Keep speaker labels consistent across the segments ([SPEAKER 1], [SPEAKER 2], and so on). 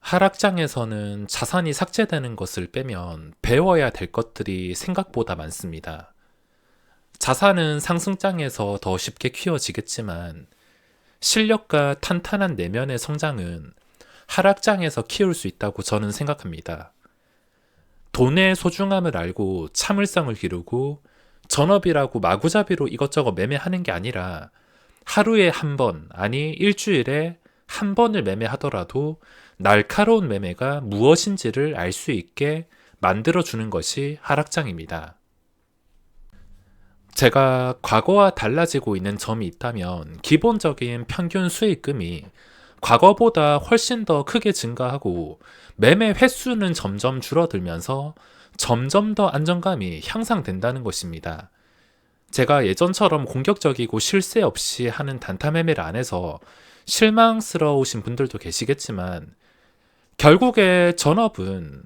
[SPEAKER 1] 하락장에서는 자산이 삭제되는 것을 빼면 배워야 될 것들이 생각보다 많습니다. 자산은 상승장에서 더 쉽게 키워지겠지만 실력과 탄탄한 내면의 성장은 하락장에서 키울 수 있다고 저는 생각합니다. 돈의 소중함을 알고 참을성을 기르고 전업이라고 마구잡이로 이것저것 매매하는 게 아니라 하루에 한 번, 아니 일주일에 한 번을 매매하더라도 날카로운 매매가 무엇인지를 알 수 있게 만들어주는 것이 하락장입니다. 제가 과거와 달라지고 있는 점이 있다면 기본적인 평균 수익금이 과거보다 훨씬 더 크게 증가하고 매매 횟수는 점점 줄어들면서 점점 더 안정감이 향상된다는 것입니다. 제가 예전처럼 공격적이고 실세 없이 하는 단타 매매를 안 해서 실망스러우신 분들도 계시겠지만 결국에 전업은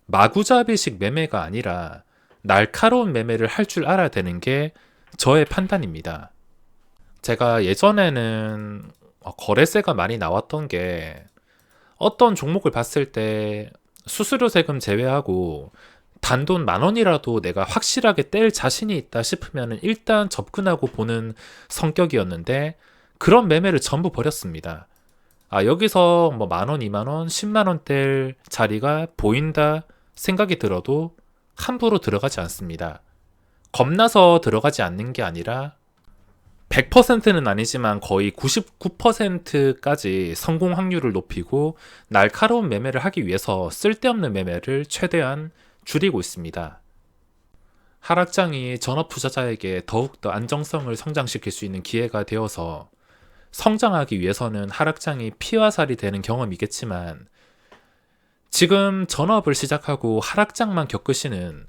[SPEAKER 1] 마구잡이식 매매가 아니라 날카로운 매매를 할 줄 알아야 되는 게 저의 판단입니다. 제가 예전에는 거래세가 많이 나왔던 게 어떤 종목을 봤을 때 수수료 세금 제외하고 단돈 10,000원이라도 내가 확실하게 뗄 자신이 있다 싶으면 일단 접근하고 보는 성격이었는데 그런 매매를 전부 버렸습니다. 여기서 뭐 10,000원, 20,000원, 10만원 뗄 자리가 보인다 생각이 들어도 함부로 들어가지 않습니다. 겁나서 들어가지 않는 게 아니라 100%는 아니지만 거의 99%까지 성공 확률을 높이고 날카로운 매매를 하기 위해서 쓸데없는 매매를 최대한 줄이고 있습니다. 하락장이 전업 투자자에게 더욱더 안정성을 성장시킬 수 있는 기회가 되어서 성장하기 위해서는 하락장이 피와 살이 되는 경험이겠지만 지금 전업을 시작하고 하락장만 겪으시는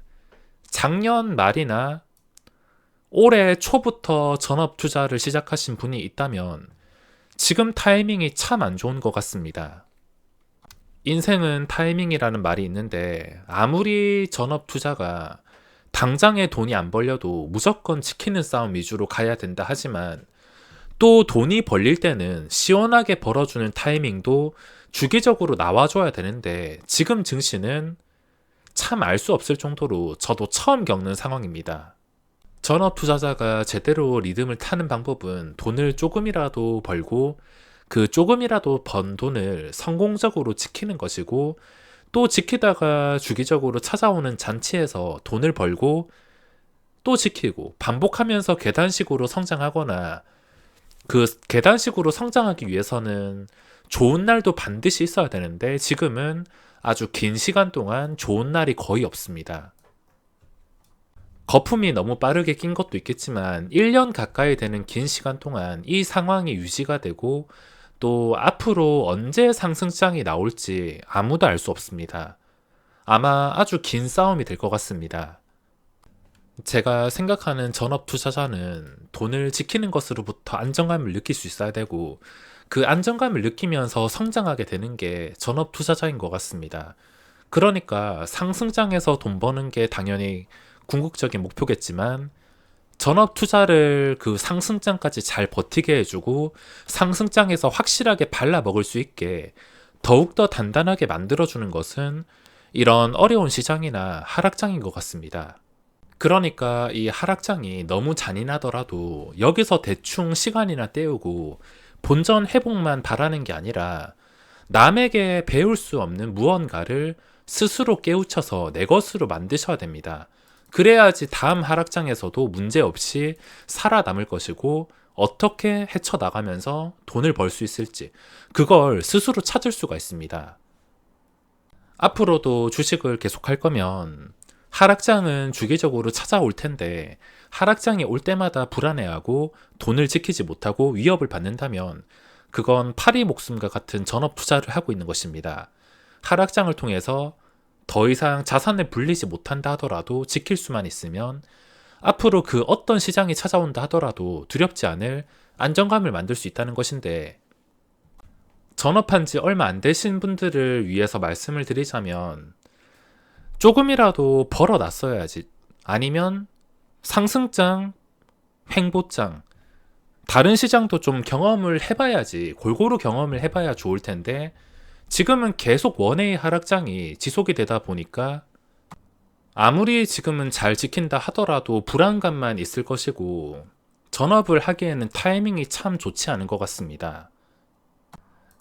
[SPEAKER 1] 작년 말이나 올해 초부터 전업 투자를 시작하신 분이 있다면 지금 타이밍이 참 안 좋은 것 같습니다. 인생은 타이밍이라는 말이 있는데 아무리 전업 투자가 당장에 돈이 안 벌려도 무조건 지키는 싸움 위주로 가야 된다 하지만 또 돈이 벌릴 때는 시원하게 벌어주는 타이밍도 주기적으로 나와줘야 되는데 지금 증시는 참 알 수 없을 정도로 저도 처음 겪는 상황입니다. 전업 투자자가 제대로 리듬을 타는 방법은 돈을 조금이라도 벌고 그 조금이라도 번 돈을 성공적으로 지키는 것이고 또 지키다가 주기적으로 찾아오는 잔치에서 돈을 벌고 또 지키고 반복하면서 계단식으로 성장하거나 그 계단식으로 성장하기 위해서는 좋은 날도 반드시 있어야 되는데 지금은 아주 긴 시간 동안 좋은 날이 거의 없습니다. 거품이 너무 빠르게 낀 것도 있겠지만 1년 가까이 되는 긴 시간 동안 이 상황이 유지가 되고 또 앞으로 언제 상승장이 나올지 아무도 알 수 없습니다. 아마 아주 긴 싸움이 될 것 같습니다. 제가 생각하는 전업 투자자는 돈을 지키는 것으로부터 안정감을 느낄 수 있어야 되고 그 안정감을 느끼면서 성장하게 되는 게 전업 투자자인 것 같습니다. 그러니까 상승장에서 돈 버는 게 당연히 궁극적인 목표겠지만 전업 투자를 그 상승장까지 잘 버티게 해주고 상승장에서 확실하게 발라먹을 수 있게 더욱더 단단하게 만들어주는 것은 이런 어려운 시장이나 하락장인 것 같습니다. 그러니까 이 하락장이 너무 잔인하더라도 여기서 대충 시간이나 때우고 본전 회복만 바라는 게 아니라 남에게 배울 수 없는 무언가를 스스로 깨우쳐서 내 것으로 만드셔야 됩니다. 그래야지 다음 하락장에서도 문제없이 살아남을 것이고 어떻게 헤쳐나가면서 돈을 벌 수 있을지 그걸 스스로 찾을 수가 있습니다. 앞으로도 주식을 계속할 거면 하락장은 주기적으로 찾아올 텐데 하락장이 올 때마다 불안해하고 돈을 지키지 못하고 위협을 받는다면 그건 파리 목숨과 같은 전업 투자를 하고 있는 것입니다. 하락장을 통해서 더 이상 자산을 불리지 못한다 하더라도 지킬 수만 있으면 앞으로 그 어떤 시장이 찾아온다 하더라도 두렵지 않을 안정감을 만들 수 있다는 것인데 전업한 지 얼마 안 되신 분들을 위해서 말씀을 드리자면 조금이라도 벌어놨어야지. 아니면 상승장, 횡보장, 다른 시장도 좀 경험을 해봐야지. 골고루 경험을 해봐야 좋을 텐데 지금은 계속 원웨이 하락장이 지속이 되다 보니까 아무리 지금은 잘 지킨다 하더라도 불안감만 있을 것이고 전업을 하기에는 타이밍이 참 좋지 않은 것 같습니다.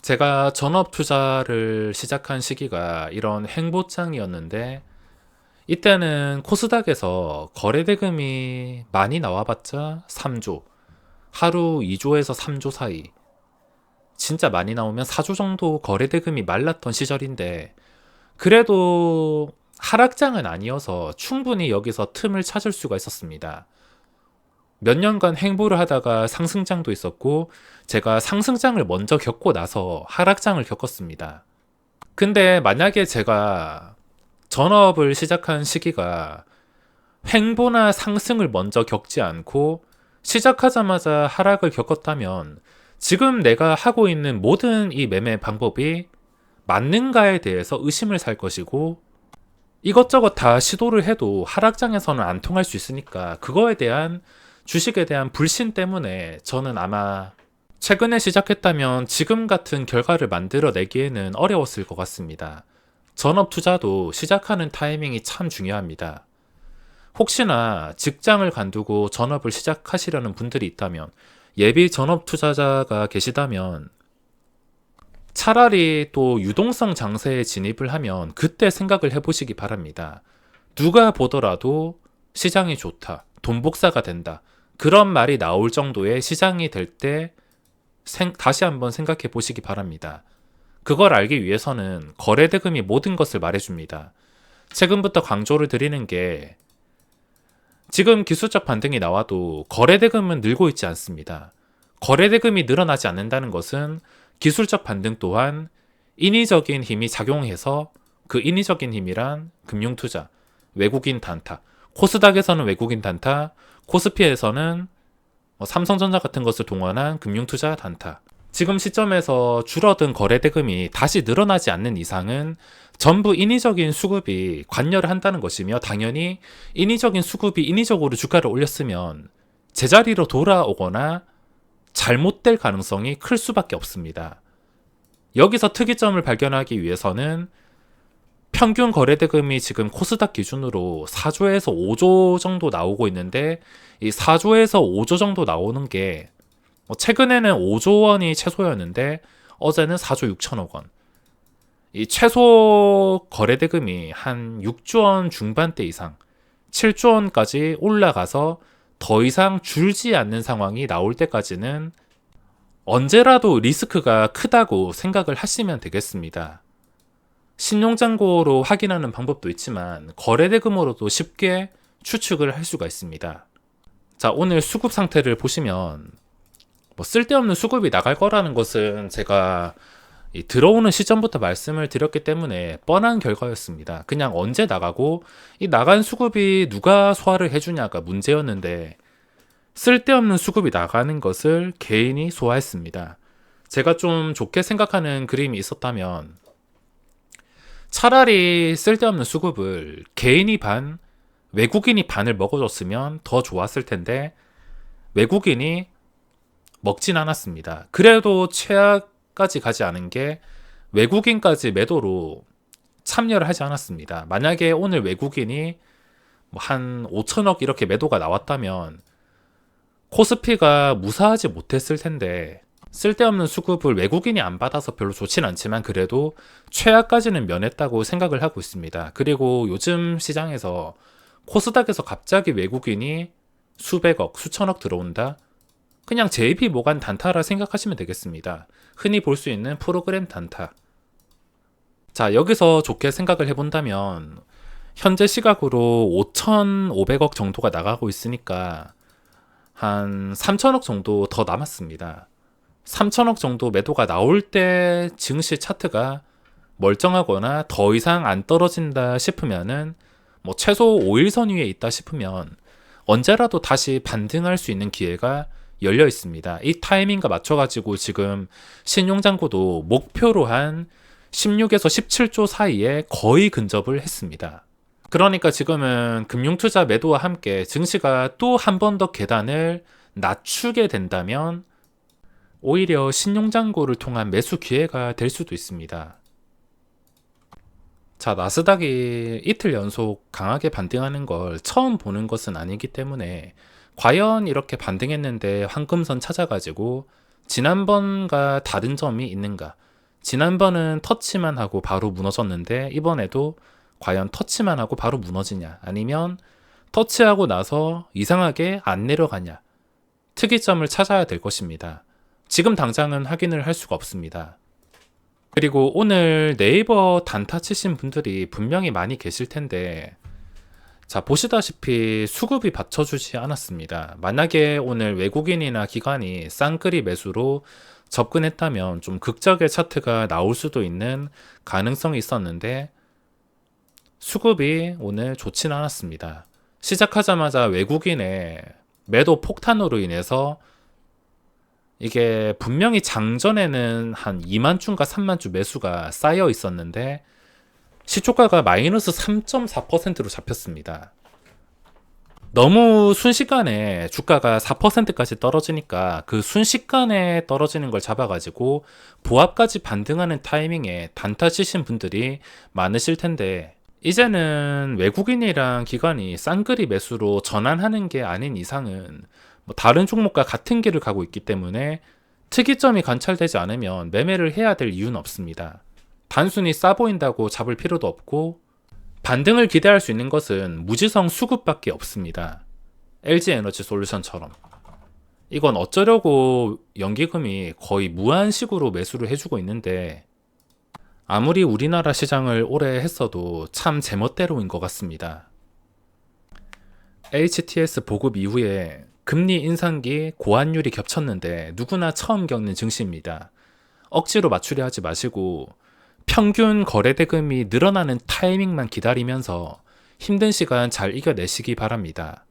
[SPEAKER 1] 제가 전업 투자를 시작한 시기가 이런 행보장이었는데 이때는 코스닥에서 거래대금이 많이 나와봤자 3조, 하루 2조에서 3조 사이, 진짜 많이 나오면 4조 정도 거래대금이 말랐던 시절인데 그래도 하락장은 아니어서 충분히 여기서 틈을 찾을 수가 있었습니다. 몇 년간 행보를 하다가 상승장도 있었고 제가 상승장을 먼저 겪고 나서 하락장을 겪었습니다. 근데 만약에 제가 전업을 시작한 시기가 횡보나 상승을 먼저 겪지 않고 시작하자마자 하락을 겪었다면 지금 내가 하고 있는 모든 이 매매 방법이 맞는가에 대해서 의심을 살 것이고 이것저것 다 시도를 해도 하락장에서는 안 통할 수 있으니까 그거에 대한 주식에 대한 불신 때문에 저는 아마 최근에 시작했다면 지금 같은 결과를 만들어내기에는 어려웠을 것 같습니다. 전업 투자도 시작하는 타이밍이 참 중요합니다. 혹시나 직장을 관두고 전업을 시작하시려는 분들이 있다면 예비 전업 투자자가 계시다면 차라리 또 유동성 장세에 진입을 하면 그때 생각을 해보시기 바랍니다. 누가 보더라도 시장이 좋다, 돈 복사가 된다, 그런 말이 나올 정도의 시장이 될 때 다시 한번 생각해 보시기 바랍니다. 그걸 알기 위해서는 거래대금이 모든 것을 말해줍니다. 최근부터 강조를 드리는 게 지금 기술적 반등이 나와도 거래대금은 늘고 있지 않습니다. 거래대금이 늘어나지 않는다는 것은 기술적 반등 또한 인위적인 힘이 작용해서 그 인위적인 힘이란 금융투자, 외국인 단타, 코스닥에서는 외국인 단타, 코스피에서는 삼성전자 같은 것을 동원한 금융투자 단타. 지금 시점에서 줄어든 거래대금이 다시 늘어나지 않는 이상은 전부 인위적인 수급이 관여를 한다는 것이며 당연히 인위적인 수급이 인위적으로 주가를 올렸으면 제자리로 돌아오거나 잘못될 가능성이 클 수밖에 없습니다. 여기서 특이점을 발견하기 위해서는 평균 거래대금이 지금 코스닥 기준으로 4조에서 5조 정도 나오고 있는데 이 4조에서 5조 정도 나오는 게 최근에는 5조 원이 최소였는데 어제는 4조 6천억 원. 이 최소 거래대금이 한 6조 원 중반대 이상, 7조 원까지 올라가서 더 이상 줄지 않는 상황이 나올 때까지는 언제라도 리스크가 크다고 생각을 하시면 되겠습니다. 신용잔고로 확인하는 방법도 있지만 거래대금으로도 쉽게 추측을 할 수가 있습니다. 자, 오늘 수급 상태를 보시면 쓸데없는 수급이 나갈 거라는 것은 제가 들어오는 시점부터 말씀을 드렸기 때문에 뻔한 결과였습니다. 그냥 언제 나가고 이 나간 수급이 누가 소화를 해주냐가 문제였는데 쓸데없는 수급이 나가는 것을 개인이 소화했습니다. 제가 좀 좋게 생각하는 그림이 있었다면 차라리 쓸데없는 수급을 개인이 반, 외국인이 반을 먹어줬으면 더 좋았을 텐데 외국인이 먹진 않았습니다. 그래도 최악까지 가지 않은 게 외국인까지 매도로 참여를 하지 않았습니다. 만약에 오늘 외국인이 한 5천억 이렇게 매도가 나왔다면 코스피가 무사하지 못했을 텐데 쓸데없는 수급을 외국인이 안 받아서 별로 좋진 않지만 그래도 최악까지는 면했다고 생각을 하고 있습니다. 그리고 요즘 시장에서 코스닥에서 갑자기 외국인이 수백억, 수천억 들어온다? 그냥 JP모간 단타라 생각하시면 되겠습니다. 흔히 볼 수 있는 프로그램 단타. 자, 여기서 좋게 생각을 해본다면 현재 시각으로 5,500억 정도가 나가고 있으니까 한 3천억 정도 더 남았습니다. 3천억 정도 매도가 나올 때 증시 차트가 멀쩡하거나 더 이상 안 떨어진다 싶으면은 최소 5일선 위에 있다 싶으면 언제라도 다시 반등할 수 있는 기회가 열려 있습니다. 이 타이밍과 맞춰가지고 지금 신용잔고도 목표로 한 16에서 17조 사이에 거의 근접을 했습니다. 그러니까 지금은 금융투자 매도와 함께 증시가 또 한 번 더 계단을 낮추게 된다면 오히려 신용잔고를 통한 매수 기회가 될 수도 있습니다. 자, 나스닥이 이틀 연속 강하게 반등하는 걸 처음 보는 것은 아니기 때문에 과연 이렇게 반등했는데 황금선 찾아가지고 지난번과 다른 점이 있는가? 지난번은 터치만 하고 바로 무너졌는데 이번에도 과연 터치만 하고 바로 무너지냐? 아니면 터치하고 나서 이상하게 안 내려가냐? 특이점을 찾아야 될 것입니다. 지금 당장은 확인을 할 수가 없습니다. 그리고 오늘 네이버 단타 치신 분들이 분명히 많이 계실 텐데, 자, 보시다시피 수급이 받쳐주지 않았습니다. 만약에 오늘 외국인이나 기관이 쌍끌이 매수로 접근했다면 좀 극적의 차트가 나올 수도 있는 가능성이 있었는데, 수급이 오늘 좋진 않았습니다. 시작하자마자 외국인의 매도 폭탄으로 인해서 이게 분명히 장전에는 한 2만 주인가 3만 주 매수가 쌓여 있었는데 시초가가 마이너스 3.4%로 잡혔습니다. 너무 순식간에 주가가 4%까지 떨어지니까 그 순식간에 떨어지는 걸 잡아가지고 보합까지 반등하는 타이밍에 단타 치신 분들이 많으실 텐데, 이제는 외국인이랑 기관이 쌍끌이 매수로 전환하는 게 아닌 이상은 뭐 다른 종목과 같은 길을 가고 있기 때문에 특이점이 관찰되지 않으면 매매를 해야 될 이유는 없습니다. 단순히 싸 보인다고 잡을 필요도 없고, 반등을 기대할 수 있는 것은 무지성 수급밖에 없습니다. LG에너지솔루션처럼. 이건 어쩌려고 연기금이 거의 무한식으로 매수를 해주고 있는데, 아무리 우리나라 시장을 오래 했어도 참 제멋대로인 것 같습니다. HTS 보급 이후에 금리 인상기 고환율이 겹쳤는데 누구나 처음 겪는 증시입니다. 억지로 맞추려 하지 마시고 평균 거래대금이 늘어나는 타이밍만 기다리면서 힘든 시간 잘 이겨내시기 바랍니다.